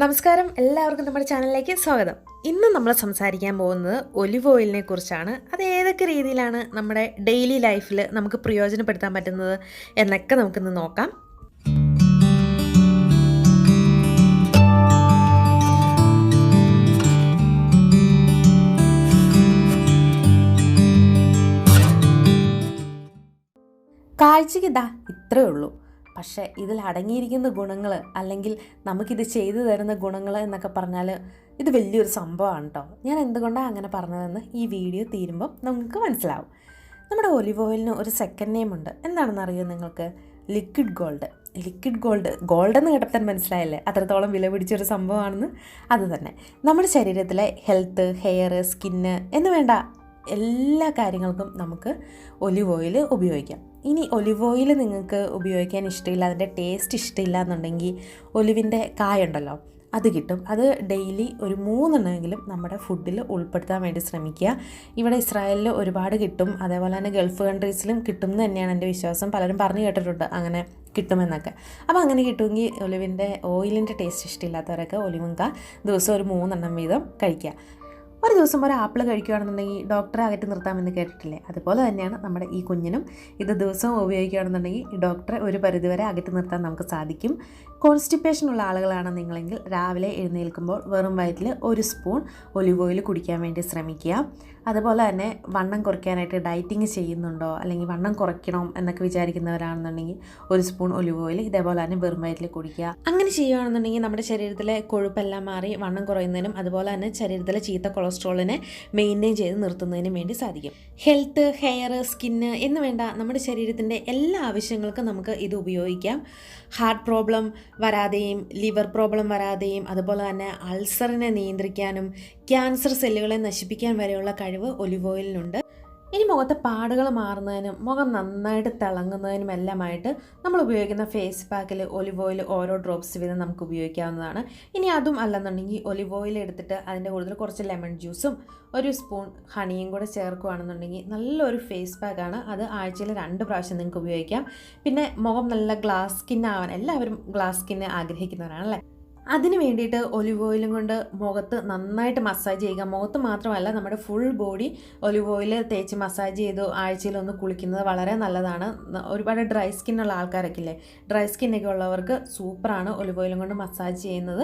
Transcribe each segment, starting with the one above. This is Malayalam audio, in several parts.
നമസ്കാരം, എല്ലാവർക്കും നമ്മുടെ ചാനലിലേക്ക് സ്വാഗതം. ഇന്ന് നമ്മൾ സംസാരിക്കാൻ പോകുന്നത് ഒലിവ് ഓയിലിനെ കുറിച്ചാണ്. അത് ഏതൊക്കെ രീതിയിലാണ് നമ്മുടെ ഡെയിലി ലൈഫിൽ നമുക്ക് പ്രയോജനപ്പെടുത്താൻ പറ്റുന്നത് എന്നൊക്കെ നമുക്കിന്ന് നോക്കാം. കാഴ്ചയ്ക്ക് ഇത്രയേ ഉള്ളൂ. പക്ഷേ ഇതിൽ അടങ്ങിയിരിക്കുന്ന ഗുണങ്ങൾ, അല്ലെങ്കിൽ നമുക്കിത് ചെയ്തു തരുന്ന ഗുണങ്ങൾ എന്നൊക്കെ പറഞ്ഞാൽ ഇത് വലിയൊരു സംഭവമാണ് കേട്ടോ. ഞാൻ എന്തുകൊണ്ടാണ് അങ്ങനെ പറഞ്ഞതെന്ന് ഈ വീഡിയോ തീരുമ്പം നമുക്ക് മനസ്സിലാവും. നമ്മുടെ ഒലിവ് ഓയിലിന് ഒരു സെക്കൻഡ് നെയിം ഉണ്ട്. എന്താണെന്ന് അറിയോ നിങ്ങൾക്ക്? Liquid gold. ഗോൾഡ് എന്ന് കേട്ടപ്പോൾ തന്നെ മനസ്സിലായല്ലേ അത്രത്തോളം വില പിടിച്ചൊരു സംഭവമാണെന്ന്. അതുതന്നെ നമ്മുടെ ശരീരത്തിലെ ഹെൽത്ത്, ഹെയർ, സ്കിന്ന് എന്ന് വേണ്ട എല്ലാ കാര്യങ്ങൾക്കും നമുക്ക് ഒലിവ് ഓയിൽ ഉപയോഗിക്കാം. ഇനി ഒലിവ് ഓയിൽ നിങ്ങൾക്ക് ഉപയോഗിക്കാൻ ഇഷ്ടമില്ല, അതിൻ്റെ ടേസ്റ്റ് ഇഷ്ടമില്ല എന്നുണ്ടെങ്കിൽ ഒലിവിൻ്റെ കായുണ്ടല്ലോ, അത് കിട്ടും. അത് ഡെയിലി ഒരു 3 എണ്ണമെങ്കിലും നമ്മുടെ ഫുഡിൽ ഉൾപ്പെടുത്താൻ വേണ്ടി ശ്രമിക്കുക. ഇവിടെ ഇസ്രായേലിൽ ഒരുപാട് കിട്ടും, അതേപോലെ തന്നെ ഗൾഫ് കൺട്രീസിലും കിട്ടും എന്ന് തന്നെയാണ് എൻ്റെ വിശ്വാസം. പലരും പറഞ്ഞു കേട്ടിട്ടുണ്ട് അങ്ങനെ കിട്ടുമെന്നൊക്കെ. അപ്പോൾ അങ്ങനെ കിട്ടുമെങ്കിൽ ഒലിവിൻ്റെ ഓയിലിൻ്റെ ടേസ്റ്റ് ഇഷ്ടമില്ലാത്തവരൊക്കെ ഒലിവും ദിവസം ഒരു 3 എണ്ണം വീതം കഴിക്കുക. ഒരു ദിവസം ഒരു ആപ്പിൾ കഴിക്കുകയാണെന്നുണ്ടെങ്കിൽ ഡോക്ടറെ അകറ്റി നിർത്താമെന്ന് കേട്ടിട്ടില്ലേ? അതുപോലെ തന്നെയാണ് നമ്മുടെ ഈ കുഞ്ഞിനും. ഇത് ദിവസവും ഉപയോഗിക്കുകയാണെന്നുണ്ടെങ്കിൽ ഈ ഡോക്ടറെ ഒരു പരിധിവരെ അകറ്റി നിർത്താൻ നമുക്ക് സാധിക്കും. കോൺസ്റ്റിപ്പേഷൻ ഉള്ള ആളുകളാണ് നിങ്ങളെങ്കിൽ രാവിലെ എഴുന്നേൽക്കുമ്പോൾ വെറും വയറ്റിൽ 1 സ്പൂൺ ഒലിവ് ഓയിൽ കുടിക്കാൻ വേണ്ടി ശ്രമിക്കുക. അതുപോലെ തന്നെ വണ്ണം കുറയ്ക്കാനായിട്ട് ഡയറ്റിങ് ചെയ്യുന്നുണ്ടോ, അല്ലെങ്കിൽ വണ്ണം കുറയ്ക്കണം എന്നൊക്കെ വിചാരിക്കുന്നവരാണെന്നുണ്ടെങ്കിൽ 1 സ്പൂൺ ഒലിവ് ഓയിൽ ഇതേപോലെ തന്നെ വെറും വയറ്റിൽ കുടിക്കുക. അങ്ങനെ ചെയ്യുകയാണെന്നുണ്ടെങ്കിൽ നമ്മുടെ ശരീരത്തിലെ കൊഴുപ്പെല്ലാം മാറി വണ്ണം കുറയുന്നതിനും അതുപോലെ തന്നെ ശരീരത്തിലെ ചീത്ത കൊളസ്ട്രോളിനെ മെയിൻറ്റെയിൻ ചെയ്ത് നിർത്തുന്നതിനും വേണ്ടി സാധിക്കും. ഹെൽത്ത്, ഹെയർ, സ്കിന്ന് എന്ന് വേണ്ട നമ്മുടെ ശരീരത്തിൻ്റെ എല്ലാ ആവശ്യങ്ങൾക്കും നമുക്ക് ഇത് ഉപയോഗിക്കാം. ഹാർട്ട് പ്രോബ്ലം വരാതെയും ലിവർ പ്രോബ്ലം വരാതെയും അതുപോലെ തന്നെ അൾസറിനെ നിയന്ത്രിക്കാനും ക്യാൻസർ സെല്ലുകളെ നശിപ്പിക്കാൻ വരെയുള്ള കഴിവ് ഒലിവ് ഓയിലിനുണ്ട്. ഇനി മുഖത്തെ പാടുകൾ മാറുന്നതിനും മുഖം നന്നായിട്ട് തിളങ്ങുന്നതിനും എല്ലാമായിട്ട് നമ്മൾ ഉപയോഗിക്കുന്ന ഫേസ് പാക്കിൽ ഒലിവ് ഓയിൽ ഓരോ ഡ്രോപ്സ് വീതം നമുക്ക് ഉപയോഗിക്കാവുന്നതാണ്. ഇനി അതും അല്ലെന്നുണ്ടെങ്കിൽ ഒലിവ് ഓയിൽ എടുത്തിട്ട് അതിൻ്റെ കൂടുതൽ കുറച്ച് ലെമൺ ജ്യൂസും 1 സ്പൂൺ ഹണിയും കൂടെ ചേർക്കുകയാണെന്നുണ്ടെങ്കിൽ നല്ലൊരു ഫേസ് പാക്കാണ്. അത് ആഴ്ചയിൽ 2 പ്രാവശ്യം നിങ്ങൾക്ക് ഉപയോഗിക്കാം. പിന്നെ മുഖം നല്ല ഗ്ലാസ് സ്കിൻ ആവാൻ എല്ലാവരും ഗ്ലാസ് സ്കിന്ന് ആഗ്രഹിക്കുന്നവരാണല്ലേ. അതിന് വേണ്ടിയിട്ട് ഒലിവ് ഓയിലും കൊണ്ട് മുഖത്ത് നന്നായിട്ട് മസാജ് ചെയ്യുക. മുഖത്ത് മാത്രമല്ല, നമ്മുടെ ഫുൾ ബോഡി ഒലിവ് ഓയിൽ തേച്ച് മസാജ് ചെയ്ത് ആഴ്ചയിലൊന്ന് കുളിക്കുന്നത് വളരെ നല്ലതാണ്. ഒരുപാട് ഡ്രൈ സ്കിന്നുള്ള ആൾക്കാരൊക്കെ ഇല്ലേ, ഡ്രൈ സ്കിന്നൊക്കെ ഉള്ളവർക്ക് സൂപ്പറാണ് ഒലിവ് ഓയിലും കൊണ്ട് മസാജ് ചെയ്യുന്നത്.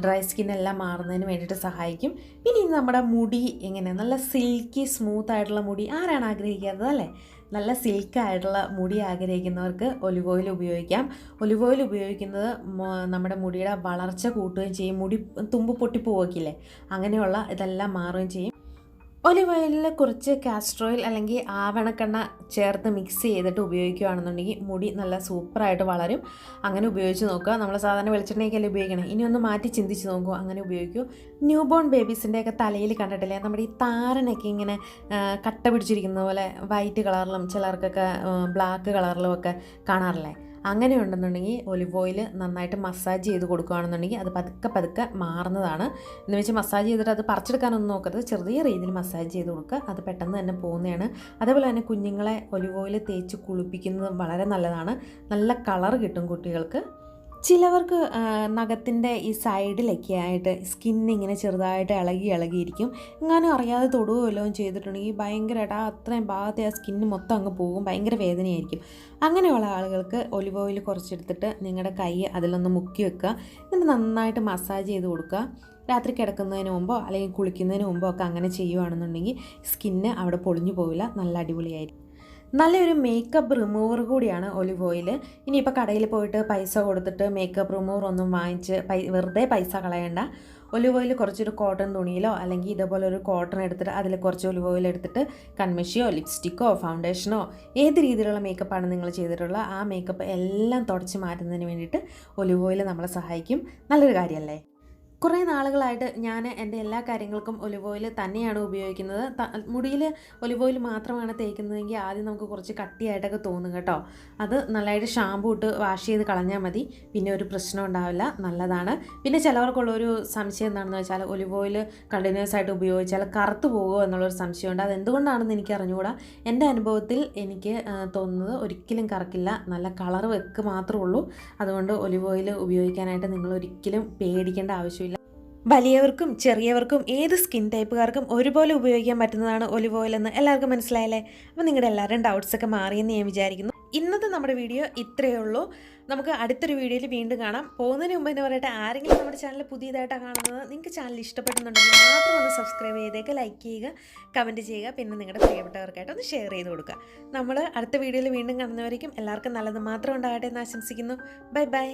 ഡ്രൈ സ്കിന്നെല്ലാം മാറുന്നതിന് വേണ്ടിയിട്ട് സഹായിക്കും. പിന്നെ നമ്മുടെ മുടി എങ്ങനെ നല്ല സിൽക്കി സ്മൂത്ത് ആയിട്ടുള്ള മുടി ആരാണ് ആഗ്രഹിക്കാത്തത് അല്ലേ? നല്ല സിൽക്കായിട്ടുള്ള മുടി ആഗ്രഹിക്കുന്നവർക്ക് ഒലിവ് ഓയിൽ ഉപയോഗിക്കാം. ഒലിവ് ഓയിൽ ഉപയോഗിക്കുന്നത് നമ്മുടെ മുടിയുടെ വളർച്ച കൂട്ടുകയും ചെയ്യും. മുടി തുമ്പ് പൊട്ടിപ്പോവക്കില്ലേ, അങ്ങനെയുള്ള ഇതെല്ലാം മാറുകയും ചെയ്യും. ഒലിവ് ഓയിലിൽ കുറച്ച് കാസ്റ്റർ ഓയിൽ അല്ലെങ്കിൽ ആവണക്കെണ്ണ ചേർത്ത് മിക്സ് ചെയ്തിട്ട് ഉപയോഗിക്കുകയാണെന്നുണ്ടെങ്കിൽ മുടി നല്ല സൂപ്പറായിട്ട് വളരും. അങ്ങനെ ഉപയോഗിച്ച് നോക്കുക. നമ്മൾ സാധാരണ വെളിച്ചെണ്ണയൊക്കെയല്ലേ ഉപയോഗിക്കണം, ഇനി ഒന്ന് മാറ്റി ചിന്തിച്ച് നോക്കൂ, അങ്ങനെ ഉപയോഗിക്കൂ. ന്യൂ ബോൺ ബേബീസിൻ്റെയൊക്കെ തലയിൽ കണ്ടിട്ടില്ലേ, നമ്മുടെ ഈ താരനൊക്കെ ഇങ്ങനെ കട്ട പിടിച്ചിരിക്കുന്ന പോലെ വൈറ്റ് കളറിലും ചിലർക്കൊക്കെ ബ്ലാക്ക് കളറിലും ഒക്കെ കാണാറില്ലേ? അങ്ങനെ ഉണ്ടെന്നുണ്ടെങ്കിൽ ഒലിവ് ഓയിൽ നന്നായിട്ട് മസാജ് ചെയ്ത് കൊടുക്കുകയാണെന്നുണ്ടെങ്കിൽ അത് പതുക്കെ മാറുന്നതാണ്. എന്ന് വെച്ച് മസാജ് ചെയ്തിട്ട് അത് പറിച്ചെടുക്കാനൊന്നും നോക്കരുത്, ചെറിയ രീതിയിൽ മസാജ് ചെയ്ത് കൊടുക്കുക. അത് പെട്ടെന്ന് തന്നെ പോകുന്നതാണ്. അതേപോലെ തന്നെ കുഞ്ഞുങ്ങളെ ഒലിവ് ഓയിൽ തേച്ച് കുളിപ്പിക്കുന്നത് വളരെ നല്ലതാണ്. നല്ല കളർ കിട്ടും കുട്ടികൾക്ക്. ചിലവർക്ക് നഖത്തിൻ്റെ ഈ സൈഡിലൊക്കെ ആയിട്ട് സ്കിന്നിങ്ങനെ ചെറുതായിട്ട് ഇളകിയിരിക്കും. എങ്ങാനും അറിയാതെ തൊടുകയോ വല്ലതും ചെയ്തിട്ടുണ്ടെങ്കിൽ ഭയങ്കരമായിട്ട് അത്രയും ഭാഗത്തെ ആ സ്കിന്ന് മൊത്തം അങ്ങ് പോകും, ഭയങ്കര വേദനയായിരിക്കും. അങ്ങനെയുള്ള ആളുകൾക്ക് ഒലിവ് ഓയിൽ കുറച്ചെടുത്തിട്ട് നിങ്ങളുടെ കൈ അതിലൊന്ന് മുക്കി വെക്കുക. എന്നിട്ട് നന്നായിട്ട് മസാജ് ചെയ്ത് കൊടുക്കുക. രാത്രി കിടക്കുന്നതിന് മുമ്പോ അല്ലെങ്കിൽ കുളിക്കുന്നതിന് മുമ്പോ ഒക്കെ അങ്ങനെ ചെയ്യുകയാണെന്നുണ്ടെങ്കിൽ സ്കിന്ന് അവിടെ പൊളിഞ്ഞു പോവില്ല, നല്ല അടിപൊളിയായിരിക്കും. നല്ലൊരു മേക്കപ്പ് റിമൂവർ കൂടിയാണ് ഒലിവ് ഓയിൽ. ഇനിയിപ്പോൾ കടയിൽ പോയിട്ട് പൈസ കൊടുത്തിട്ട് മേക്കപ്പ് റിമൂവർ ഒന്നും വാങ്ങിച്ച് വെറുതെ പൈസ കളയണ്ട. ഒലിവ് ഓയിൽ കുറച്ചൊരു കോട്ടൺ തുണിയിലോ അല്ലെങ്കിൽ ഇതേപോലെ ഒരു കോട്ടൺ എടുത്തിട്ട് അതിൽ കുറച്ച് ഒലിവ് ഓയിൽ എടുത്തിട്ട് കൺമഷിയോ ലിപ്സ്റ്റിക്കോ ഫൗണ്ടേഷനോ ഏത് രീതിയിലുള്ള മേക്കപ്പാണ് നിങ്ങൾ ചെയ്തിട്ടുള്ള ആ മേക്കപ്പ് എല്ലാം തുടച്ച് മാറ്റുന്നതിന് വേണ്ടിയിട്ട് ഒലിവ് ഓയിൽ നമ്മളെ സഹായിക്കും. നല്ലൊരു കാര്യമല്ലേ? കുറേ നാളുകളായിട്ട് ഞാൻ എൻ്റെ എല്ലാ കാര്യങ്ങൾക്കും ഒലിവ് ഓയിൽ തന്നെയാണ് ഉപയോഗിക്കുന്നത്. മുടിയിൽ ഒലിവ് ഓയിൽ മാത്രമാണ് തേക്കുന്നതെങ്കിൽ ആദ്യം നമുക്ക് കുറച്ച് കട്ടിയായിട്ടൊക്കെ തോന്നും കേട്ടോ. അത് നല്ലതായിട്ട് ഷാമ്പൂ ഇട്ട് വാഷ് ചെയ്ത് കളഞ്ഞാൽ മതി, പിന്നെ ഒരു പ്രശ്നം ഉണ്ടാവില്ല, നല്ലതാണ്. പിന്നെ ചിലവർക്കുള്ളൊരു സംശയം എന്താണെന്ന് വെച്ചാൽ ഒലിവ് ഓയിൽ കണ്ടിന്യൂസ് ആയിട്ട് ഉപയോഗിച്ചാൽ കറുത്ത് പോകുമോ എന്നുള്ളൊരു സംശയമുണ്ട്. അതെന്തുകൊണ്ടാണെന്ന് എനിക്ക് അറിഞ്ഞുകൂടാ. എൻ്റെ അനുഭവത്തിൽ എനിക്ക് തോന്നുന്നത് ഒരിക്കലും കറക്കില്ല, നല്ല കളർ വെക്ക് മാത്രമേ ഉള്ളൂ. അതുകൊണ്ട് ഒലിവ് ഓയിൽ ഉപയോഗിക്കാനായിട്ട് നിങ്ങൾ ഒരിക്കലും പേടിക്കേണ്ട ആവശ്യമില്ല. വലിയവർക്കും ചെറിയവർക്കും ഏത് സ്കിൻ ടൈപ്പുകാർക്കും ഒരുപോലെ ഉപയോഗിക്കാൻ പറ്റുന്നതാണ് ഒലിവ് ഓയിൽ എന്ന് എല്ലാവർക്കും മനസ്സിലായല്ലേ? അപ്പോൾ നിങ്ങളുടെ എല്ലാവരും ഡൗട്ട്സൊക്കെ മാറിയെന്ന് ഞാൻ വിചാരിക്കുന്നു. ഇന്നത്തെ നമ്മുടെ വീഡിയോ ഇത്രയേ ഉള്ളൂ. നമുക്ക് അടുത്തൊരു വീഡിയോയിൽ വീണ്ടും കാണാം. പോകുന്നതിന് മുമ്പ് എന്ന് പറയട്ടെ, ആരെങ്കിലും നമ്മുടെ ചാനൽ പുതിയതായിട്ടാണ് കാണുന്നത്, നിങ്ങൾക്ക് ചാനൽ ഇഷ്ടപ്പെടുന്നുണ്ടെങ്കിൽ മാത്രം ഒന്ന് സബ്സ്ക്രൈബ് ചെയ്തേക്ക്, ലൈക്ക് ചെയ്യുക, കമൻറ്റ് ചെയ്യുക, പിന്നെ നിങ്ങളുടെ പ്രിയപ്പെട്ടവർക്കായിട്ട് ഒന്ന് ഷെയർ ചെയ്ത് കൊടുക്കുക. നമ്മൾ അടുത്ത വീഡിയോയിൽ വീണ്ടും കാണുന്നവരേക്കും എല്ലാവർക്കും നല്ലത് മാത്രം ഉണ്ടാകട്ടെ എന്ന് ആശംസിക്കുന്നു. Bye bye.